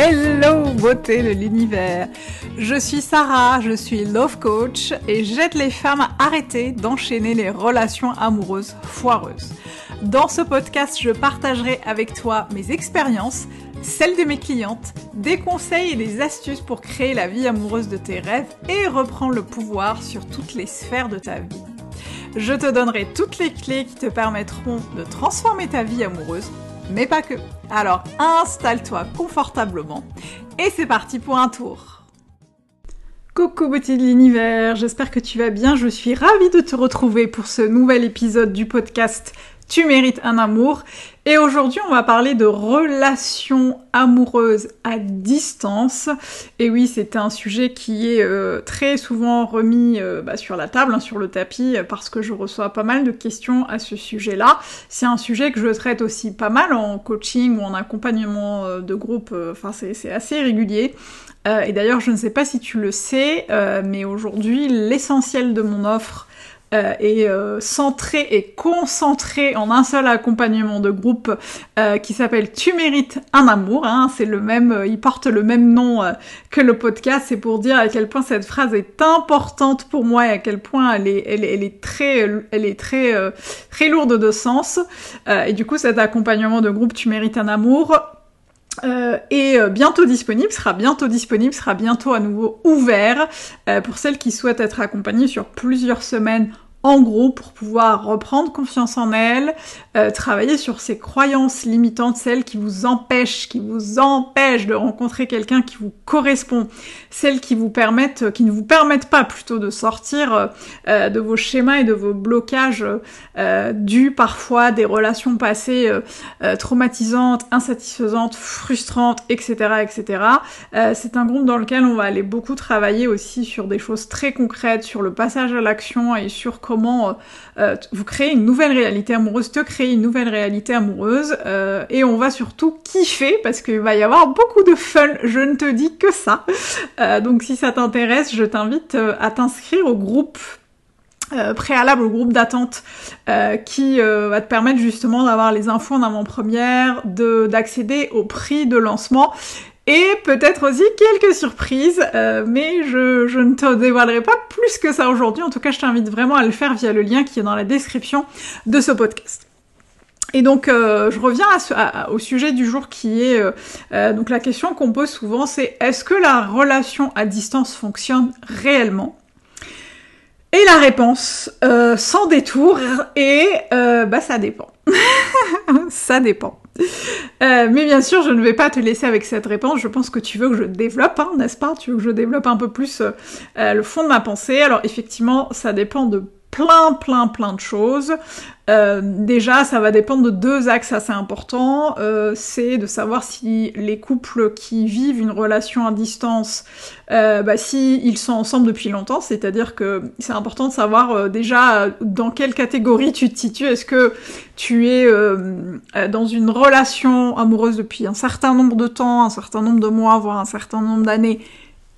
Hello beauté de l'univers. Je suis Sarah, je suis love coach et j'aide les femmes à arrêter d'enchaîner les relations amoureuses foireuses. Dans ce podcast, je partagerai avec toi mes expériences, celles de mes clientes, des conseils et des astuces pour créer la vie amoureuse de tes rêves et reprendre le pouvoir sur toutes les sphères de ta vie. Je te donnerai toutes les clés qui te permettront de transformer ta vie amoureuse, mais pas que. Alors installe-toi confortablement et c'est parti pour un tour. Coucou beauté de l'univers, j'espère que tu vas bien, je suis ravie de te retrouver pour ce nouvel épisode du podcast Tu mérites un amour. Et aujourd'hui, on va parler de relations amoureuses à distance. Et oui, c'est un sujet qui est très souvent remis sur la table, sur le tapis, parce que je reçois pas mal de questions à ce sujet-là. C'est un sujet que je traite aussi pas mal en coaching ou en accompagnement de groupe. C'est assez régulier. Et d'ailleurs, je ne sais pas si tu le sais, mais aujourd'hui, l'essentiel de mon offre est centré et concentré en un seul accompagnement de groupe qui s'appelle Tu mérites un amour, c'est le même, il porte le même nom que le podcast. C'est pour dire à quel point cette phrase est importante pour moi et à quel point elle est très lourde de sens. Et du coup, cet accompagnement de groupe Tu mérites un amour est bientôt disponible, sera bientôt à nouveau ouvert pour celles qui souhaitent être accompagnées sur plusieurs semaines en groupe pour pouvoir reprendre confiance en elles, travailler sur ces croyances limitantes, celles qui vous empêchent de rencontrer quelqu'un qui vous correspond, celles qui ne vous permettent pas plutôt de sortir de vos schémas et de vos blocages dus parfois des relations passées traumatisantes, insatisfaisantes, frustrantes, etc. C'est un groupe dans lequel on va aller beaucoup travailler aussi sur des choses très concrètes, sur le passage à l'action et sur comment vous créer une nouvelle réalité amoureuse, te créer une nouvelle réalité amoureuse, et on va surtout kiffer parce qu'il va y avoir beaucoup de fun, je ne te dis que ça. Donc si ça t'intéresse, je t'invite à t'inscrire au groupe préalable, au groupe d'attente qui va te permettre justement d'avoir les infos en avant-première, d'accéder au prix de lancement. Et peut-être aussi quelques surprises, mais je ne te dévoilerai pas plus que ça aujourd'hui. En tout cas, je t'invite vraiment à le faire via le lien qui est dans la description de ce podcast. Et donc, je reviens au sujet du jour qui est... donc la question qu'on pose souvent, c'est est-ce que la relation à distance fonctionne réellement ? Et la réponse, sans détour, est ça dépend. Ça dépend. Mais bien sûr, je ne vais pas te laisser avec cette réponse. Je pense que tu veux que je développe, n'est-ce pas ? Tu veux que je développe un peu plus le fond de ma pensée. Alors effectivement, ça dépend de plein de choses. Déjà, ça va dépendre de deux axes assez importants. C'est de savoir si les couples qui vivent une relation à distance, si ils sont ensemble depuis longtemps, c'est-à-dire que c'est important de savoir déjà dans quelle catégorie tu te situes. Est-ce que tu es dans une relation amoureuse depuis un certain nombre de temps, un certain nombre de mois, voire un certain nombre d'années,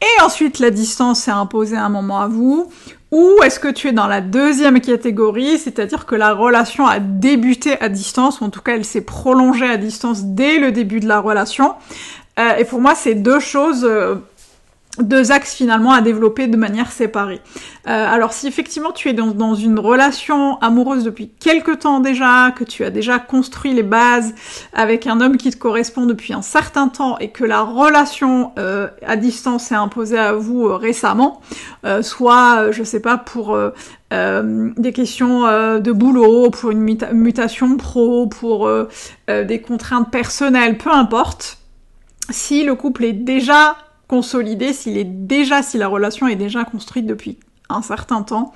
et ensuite la distance s'est imposée à un moment à vous, ou est-ce que tu es dans la deuxième catégorie, c'est-à-dire que la relation a débuté à distance, ou en tout cas elle s'est prolongée à distance dès le début de la relation. Et pour moi, c'est deux choses... deux axes finalement à développer de manière séparée. Alors si effectivement tu es dans une relation amoureuse depuis quelque temps déjà, que tu as déjà construit les bases avec un homme qui te correspond depuis un certain temps et que la relation à distance s'est imposée à vous récemment, soit je sais pas pour des questions de boulot, pour une mutation pro, pour des contraintes personnelles, peu importe, si le couple est déjà consolidé, si la relation est déjà construite depuis un certain temps.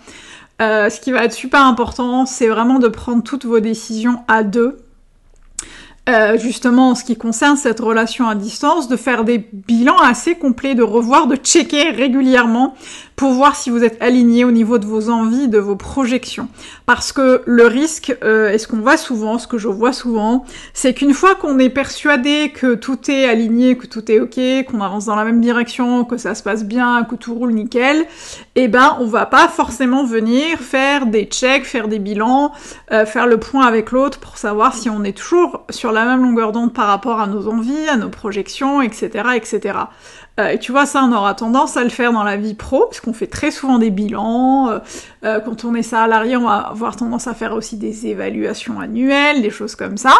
Ce qui va être super important, c'est vraiment de prendre toutes vos décisions à deux. Justement, en ce qui concerne cette relation à distance, de faire des bilans assez complets, de revoir, de checker régulièrement pour voir si vous êtes aligné au niveau de vos envies, de vos projections. Parce que le risque, et ce que je vois souvent, c'est qu'une fois qu'on est persuadé que tout est aligné, que tout est ok, qu'on avance dans la même direction, que ça se passe bien, que tout roule nickel, on va pas forcément venir faire des checks, faire des bilans, faire le point avec l'autre pour savoir si on est toujours sur la même longueur d'onde par rapport à nos envies, à nos projections, etc., etc. Et tu vois, ça, on aura tendance à le faire dans la vie pro, parce qu'on fait très souvent des bilans. Quand on est salarié, on va avoir tendance à faire aussi des évaluations annuelles, des choses comme ça.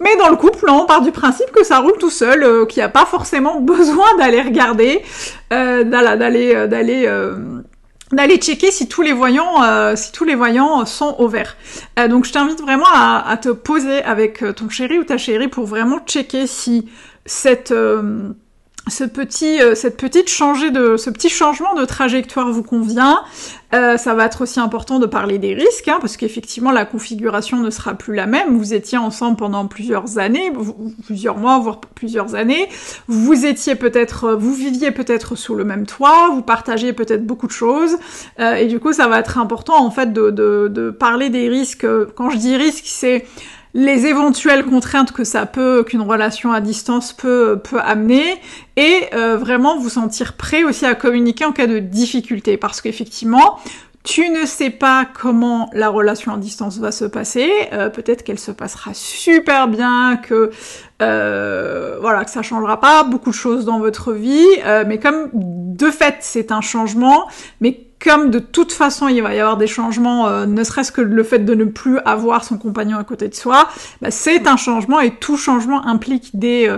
Mais dans le couple, on part du principe que ça roule tout seul, qu'il n'y a pas forcément besoin d'aller regarder, d'aller checker si tous les voyants sont au vert. Donc je t'invite vraiment à te poser avec ton chéri ou ta chérie pour vraiment checker si ce petit changement de trajectoire vous convient. Ça va être aussi important de parler des risques, parce qu'effectivement la configuration ne sera plus la même. Vous étiez ensemble pendant plusieurs années, plusieurs mois, voire plusieurs années. Vous viviez peut-être sous le même toit, vous partagez peut-être beaucoup de choses, et du coup ça va être important en fait de parler des risques. Quand je dis risques, c'est les éventuelles contraintes qu'une relation à distance peut amener, et vraiment vous sentir prêt aussi à communiquer en cas de difficulté, parce qu'effectivement, tu ne sais pas comment la relation à distance va se passer, peut-être qu'elle se passera super bien, que ça changera pas beaucoup de choses dans votre vie, mais comme de fait c'est un changement, mais comme de toute façon il va y avoir des changements, ne serait-ce que le fait de ne plus avoir son compagnon à côté de soi, c'est un changement, et tout changement implique des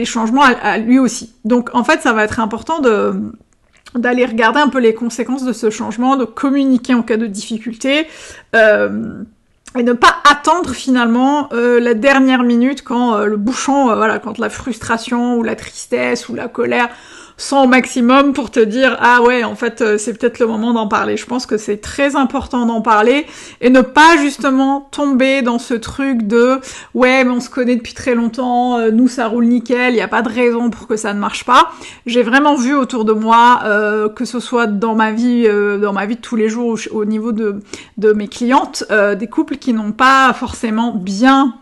changements à lui aussi. Donc en fait ça va être important d'aller regarder un peu les conséquences de ce changement, de communiquer en cas de difficulté, et ne pas attendre finalement la dernière minute quand le bouchon, quand la frustration ou la tristesse ou la colère sont au maximum, pour te dire ah ouais, en fait c'est peut-être le moment d'en parler. Je pense que c'est très important d'en parler, et ne pas justement tomber dans ce truc de ouais mais on se connaît depuis très longtemps, nous ça roule nickel, il y a pas de raison pour que ça ne marche pas. J'ai vraiment vu autour de moi, que ce soit dans ma vie de tous les jours, au niveau de mes clientes, des couples qui n'ont pas forcément bien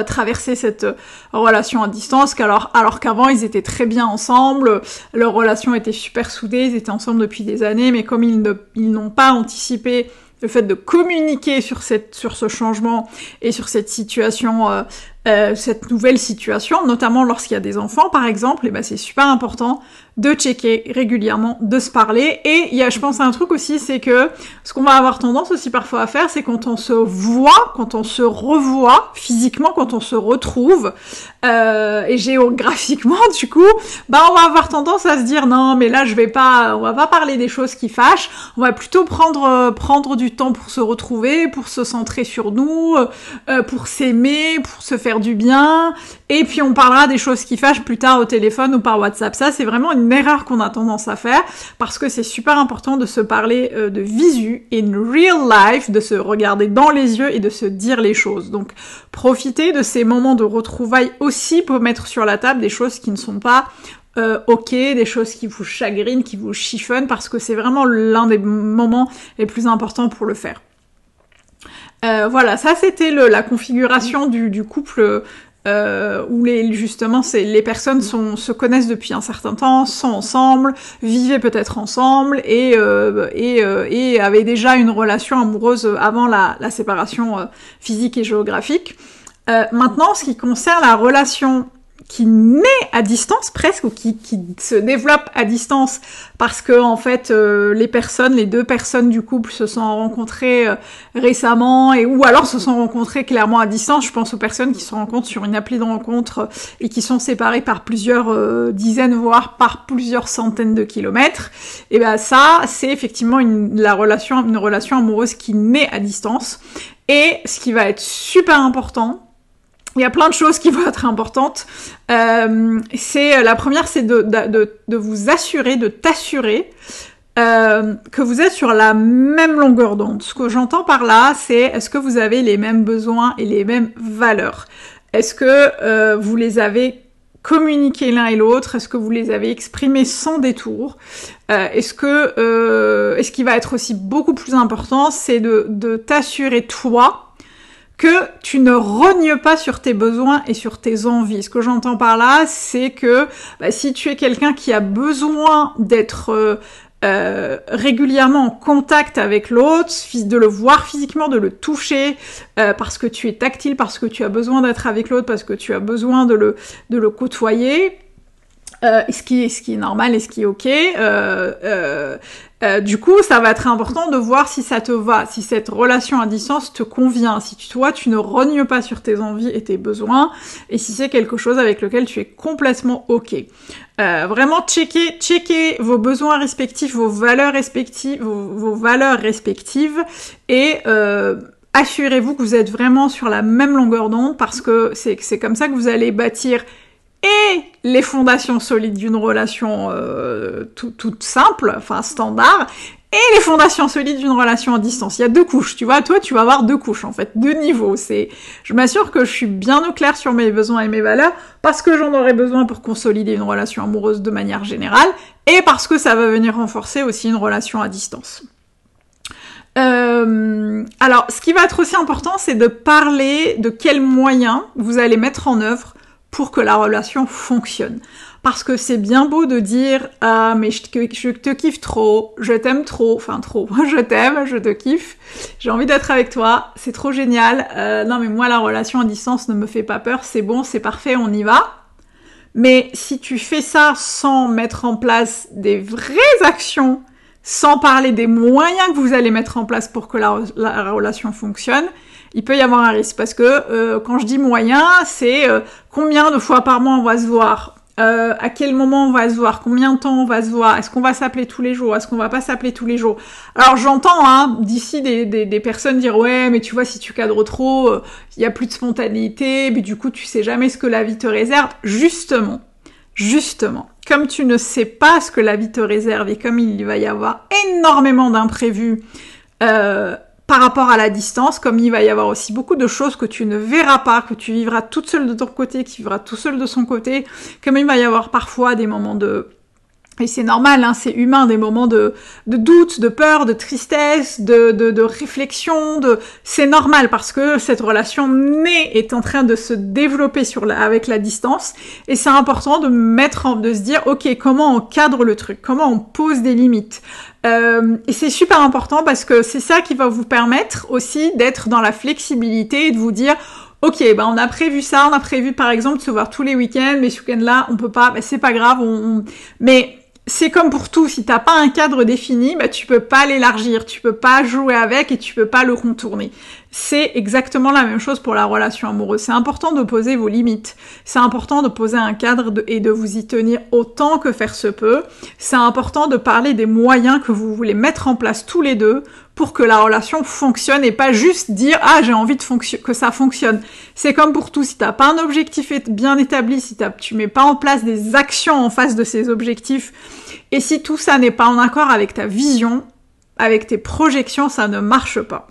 traverser cette relation à distance, alors qu'avant ils étaient très bien ensemble, leur relation était super soudée, ils étaient ensemble depuis des années, mais comme ils n'ont pas anticipé le fait de communiquer sur ce changement et sur cette situation, cette nouvelle situation, notamment lorsqu'il y a des enfants par exemple, et c'est super important de checker régulièrement, de se parler. Et il y a, je pense, un truc aussi, c'est que ce qu'on va avoir tendance aussi parfois à faire, c'est quand on se voit, quand on se revoit physiquement, quand on se retrouve, et géographiquement du coup, on va avoir tendance à se dire non mais là on va pas parler des choses qui fâchent, on va plutôt prendre du temps pour se retrouver, pour se centrer sur nous, pour s'aimer, pour se faire du bien, et puis on parlera des choses qui fâchent plus tard au téléphone ou par WhatsApp. Ça c'est vraiment une erreur qu'on a tendance à faire, parce que c'est super important de se parler de visu, in real life, de se regarder dans les yeux et de se dire les choses. Donc profitez de ces moments de retrouvailles aussi pour mettre sur la table des choses qui ne sont pas ok, des choses qui vous chagrinent, qui vous chiffonnent, parce que c'est vraiment l'un des moments les plus importants pour le faire. Voilà, ça c'était la configuration du couple où les personnes se connaissent depuis un certain temps, sont ensemble, vivaient peut-être ensemble, et avaient déjà une relation amoureuse avant la séparation physique et géographique. Maintenant, ce qui concerne la relation qui naît à distance presque, ou qui se développe à distance, parce que en fait les deux personnes du couple se sont rencontrées récemment, ou alors se sont rencontrées clairement à distance. Je pense aux personnes qui se rencontrent sur une appli de rencontre et qui sont séparées par plusieurs dizaines, voire par plusieurs centaines de kilomètres. Et ça, c'est effectivement une relation amoureuse qui naît à distance. Et ce qui va être super important, il y a plein de choses qui vont être importantes. La première, c'est de vous assurer, de t'assurer que vous êtes sur la même longueur d'onde. Ce que j'entends par là, c'est est-ce que vous avez les mêmes besoins et les mêmes valeurs? Est-ce que vous les avez communiqués l'un et l'autre? Est-ce que vous les avez exprimés sans détour? Et ce qui va être aussi beaucoup plus important, c'est de t'assurer toi que tu ne rognes pas sur tes besoins et sur tes envies. Ce que j'entends par là, c'est que si tu es quelqu'un qui a besoin d'être régulièrement en contact avec l'autre, de le voir physiquement, de le toucher, parce que tu es tactile, parce que tu as besoin d'être avec l'autre, parce que tu as besoin de le côtoyer, ce qui est normal et ce qui est ok. Du coup, ça va être important de voir si ça te va, si cette relation à distance te convient, si toi, tu ne rognes pas sur tes envies et tes besoins, et si c'est quelque chose avec lequel tu es complètement ok. Vraiment, checker vos besoins respectifs, vos valeurs respectives, vos valeurs respectives, et assurez-vous que vous êtes vraiment sur la même longueur d'onde, parce que c'est comme ça que vous allez bâtir et les fondations solides d'une relation toute simple, enfin standard, et les fondations solides d'une relation à distance. Il y a 2 couches, tu vois, toi tu vas avoir 2 couches en fait, 2 niveaux. Je m'assure que je suis bien au clair sur mes besoins et mes valeurs, parce que j'en aurai besoin pour consolider une relation amoureuse de manière générale, et parce que ça va venir renforcer aussi une relation à distance. Alors, ce qui va être aussi important, c'est de parler de quels moyens vous allez mettre en œuvre pour que la relation fonctionne. Parce que c'est bien beau de dire « Ah, mais je te kiffe trop, je t'aime trop, enfin trop, je t'aime, je te kiffe, j'ai envie d'être avec toi, c'est trop génial, non mais moi la relation à distance ne me fait pas peur, c'est bon, c'est parfait, on y va ». Mais si tu fais ça sans mettre en place des vraies actions, sans parler des moyens que vous allez mettre en place pour que la relation fonctionne, il peut y avoir un risque, parce que quand je dis moyen, c'est combien de fois par mois on va se voir, à quel moment on va se voir, combien de temps on va se voir, est-ce qu'on va s'appeler tous les jours, est-ce qu'on va pas s'appeler tous les jours. Alors j'entends d'ici des personnes dire ouais mais tu vois si tu cadres trop, il y a plus de spontanéité, mais du coup tu sais jamais ce que la vie te réserve. Justement, comme tu ne sais pas ce que la vie te réserve et comme il va y avoir énormément d'imprévus par rapport à la distance, comme il va y avoir aussi beaucoup de choses que tu ne verras pas, que tu vivras toute seule de ton côté, qui vivra tout seul de son côté, comme il va y avoir parfois des moments et c'est normal, hein, c'est humain, des moments de doute, de peur, de tristesse, de réflexion, c'est normal parce que cette relation est en train de se développer avec la distance, et c'est important de se dire, ok, comment on cadre le truc, comment on pose des limites. Et c'est super important parce que c'est ça qui va vous permettre aussi d'être dans la flexibilité et de vous dire, ok, on a prévu ça, on a prévu par exemple de se voir tous les week-ends, mais ce week-end-là, on peut pas, c'est pas grave, mais c'est comme pour tout, si t'as pas un cadre défini, tu peux pas l'élargir, tu peux pas jouer avec et tu peux pas le contourner. C'est exactement la même chose pour la relation amoureuse. C'est important de poser vos limites. C'est important de poser un cadre et de vous y tenir autant que faire se peut. C'est important de parler des moyens que vous voulez mettre en place tous les deux pour que la relation fonctionne et pas juste dire « Ah, j'ai envie que ça fonctionne ». C'est comme pour tout, si t'as pas un objectif bien établi, si tu mets pas en place des actions en face de ces objectifs, et si tout ça n'est pas en accord avec ta vision, avec tes projections, ça ne marche pas.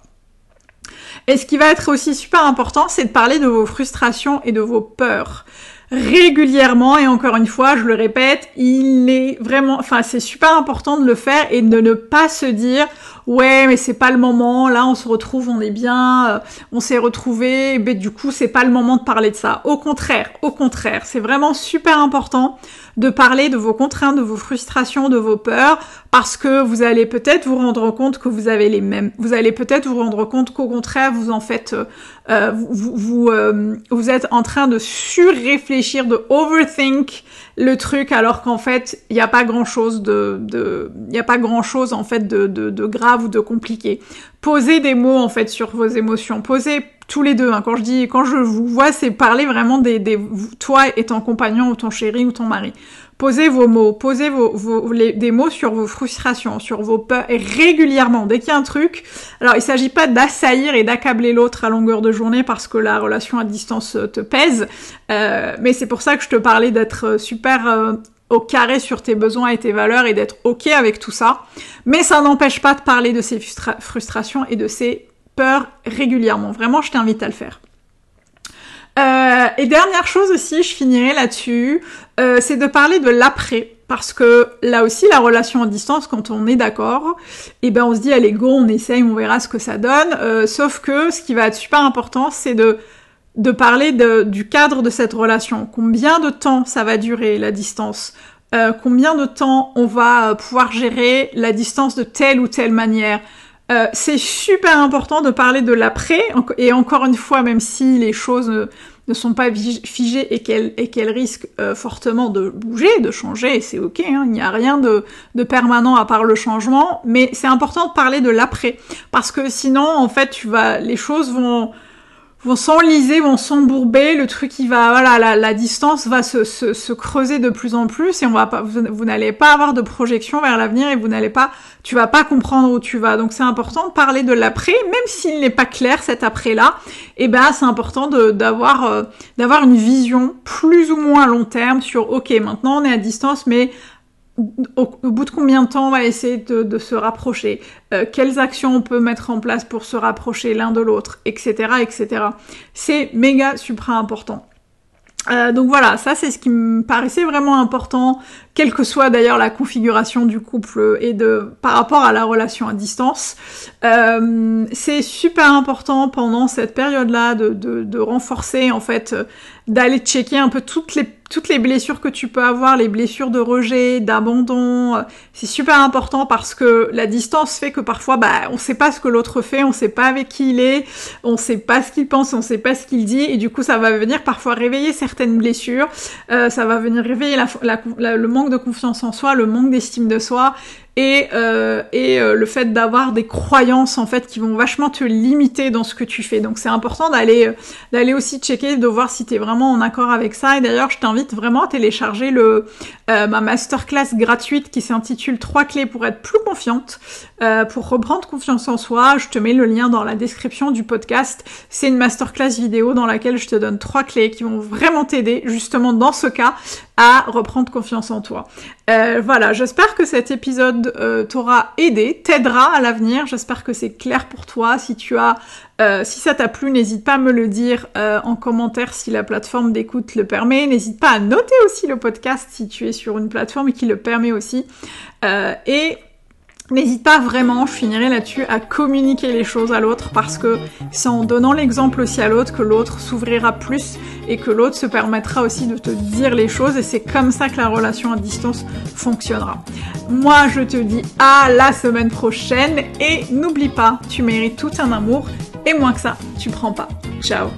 Et ce qui va être aussi super important, c'est de parler de vos frustrations et de vos peurs. Régulièrement, et encore une fois, je le répète, c'est super important de le faire et de ne pas se dire ouais, mais c'est pas le moment, là on se retrouve, on est bien, on s'est retrouvés, mais du coup c'est pas le moment de parler de ça. Au contraire, c'est vraiment super important de parler de vos contraintes, de vos frustrations, de vos peurs, parce que vous allez peut-être vous rendre compte que vous avez les mêmes. Vous allez peut-être vous rendre compte qu'au contraire, vous en faites, vous êtes en train de surréfléchir, de overthink le truc, alors qu'en fait, il n'y a pas grand-chose en fait de grave ou de compliqué. Posez des mots en fait sur vos émotions. Posez tous les deux. Hein. Quand je vous vois, c'est parler vraiment toi et ton compagnon ou ton chéri ou ton mari. Posez vos mots, posez des mots sur vos frustrations, sur vos peurs, et régulièrement, dès qu'il y a un truc. Alors, il s'agit pas d'assaillir et d'accabler l'autre à longueur de journée parce que la relation à distance te pèse, mais c'est pour ça que je te parlais d'être super au carré sur tes besoins et tes valeurs et d'être ok avec tout ça. Mais ça n'empêche pas de parler de ces frustrations et de ces peurs régulièrement. Vraiment, je t'invite à le faire. Et dernière chose aussi, je finirai là-dessus, c'est de parler de l'après. Parce que là aussi, la relation à distance, quand on est d'accord, on se dit allez go, on essaye, on verra ce que ça donne. Sauf que ce qui va être super important, c'est de parler du cadre de cette relation. Combien de temps ça va durer, la distance ? combien de temps on va pouvoir gérer la distance de telle ou telle manière. C'est super important de parler de l'après, et encore une fois, même si les choses ne sont pas figées et qu'elles risquent fortement de bouger, de changer, c'est ok, hein, il n'y a rien de permanent à part le changement, mais c'est important de parler de l'après, parce que sinon, en fait, les choses vont s'enliser, vont s'embourber, le truc la distance va se creuser de plus en plus, et vous n'allez pas avoir de projection vers l'avenir, et tu vas pas comprendre où tu vas. Donc c'est important de parler de l'après, même s'il n'est pas clair cet après-là, c'est important d'avoir une vision plus ou moins à long terme sur, ok, maintenant on est à distance, mais au bout de combien de temps on va essayer de se rapprocher, quelles actions on peut mettre en place pour se rapprocher l'un de l'autre, etc., etc. C'est méga supra important. Donc voilà, ça c'est ce qui me paraissait vraiment important, quelle que soit d'ailleurs la configuration du couple et par rapport à la relation à distance. C'est super important pendant cette période-là de renforcer, en fait, d'aller checker un peu toutes les blessures que tu peux avoir, les blessures de rejet, d'abandon. C'est super important parce que la distance fait que parfois, on sait pas ce que l'autre fait, on sait pas avec qui il est, on sait pas ce qu'il pense, on sait pas ce qu'il dit, et du coup ça va venir parfois réveiller certaines blessures, ça va venir réveiller le manque de confiance en soi, le manque d'estime de soi, et le fait d'avoir des croyances, en fait, qui vont vachement te limiter dans ce que tu fais. Donc c'est important d'aller aussi checker, de voir si t'es vraiment en accord avec ça. Et d'ailleurs, je t'invite vraiment à télécharger ma masterclass gratuite qui s'intitule 3 clés pour être plus confiante, pour reprendre confiance en soi. Je te mets le lien dans la description du podcast. C'est une masterclass vidéo dans laquelle je te donne 3 clés qui vont vraiment t'aider, justement dans ce cas, à reprendre confiance en toi. Voilà, j'espère que cet épisode t'aura aidé, t'aidera à l'avenir. J'espère que c'est clair pour toi. Si ça t'a plu, n'hésite pas à me le dire en commentaire si la plateforme d'écoute le permet. N'hésite pas à noter aussi le podcast si tu es sur une plateforme qui le permet aussi. Et n'hésite pas vraiment, je finirai là-dessus, à communiquer les choses à l'autre, parce que c'est en donnant l'exemple aussi à l'autre que l'autre s'ouvrira plus et que l'autre se permettra aussi de te dire les choses, et c'est comme ça que la relation à distance fonctionnera. Moi, je te dis à la semaine prochaine, et n'oublie pas, tu mérites tout un amour, et moins que ça, tu prends pas. Ciao.